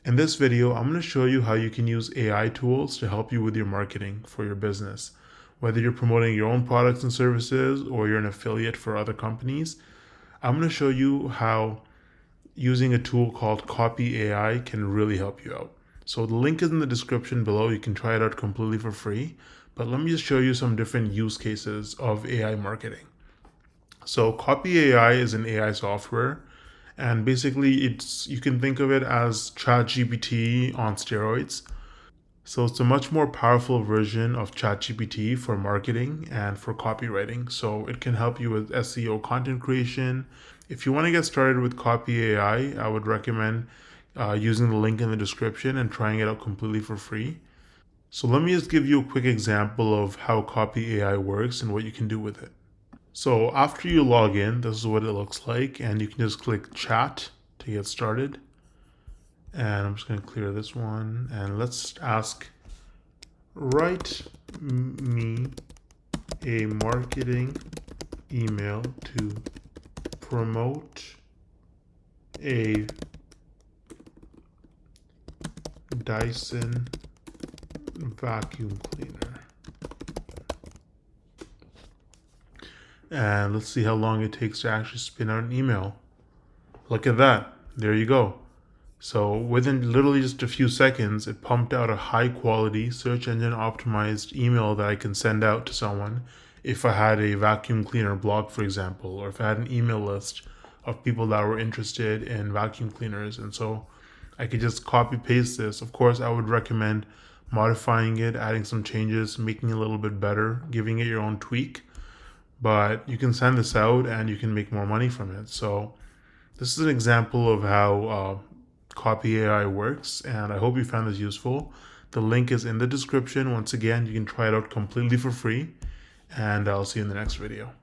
In this video, I'm going to show you how you can use AI tools to help you with your marketing for your business. Whether you're promoting your own products and services or you're an affiliate for other companies, I'm going to show you how using a tool called Copy AI can really help you out. So the link is in the description below. You can try it out completely for free. But let me just show you some different use cases of AI marketing. So Copy AI is an AI software, and basically you can think of it as ChatGPT on steroids. So it's a much more powerful version of ChatGPT for marketing and for copywriting. So it can help you with SEO, content creation. If you want to get started with Copy AI, I would recommend using the link in the description and trying it out completely for free. So let me just give you a quick example of how Copy AI works and what you can do with it. So after you log in, this is what it looks like, and you can just click chat to get started. And I'm just going to clear this one, and let's ask, write me a marketing email to promote a Dyson vacuum cleaner. And let's see how long it takes to actually spin out an email. Look at that. There you go. So within literally just a few seconds, it pumped out a high quality search engine optimized email that I can send out to someone if I had a vacuum cleaner blog, for example, or if I had an email list of people that were interested in vacuum cleaners. And so I could just copy paste this. Of course, I would recommend modifying it, adding some changes, making it a little bit better, giving it your own tweak. But you can send this out and you can make more money from it. So this is an example of how Copy AI works, and I hope you found this useful. The link is in the description. Once again, you can try it out completely for free, and I'll see you in the next video.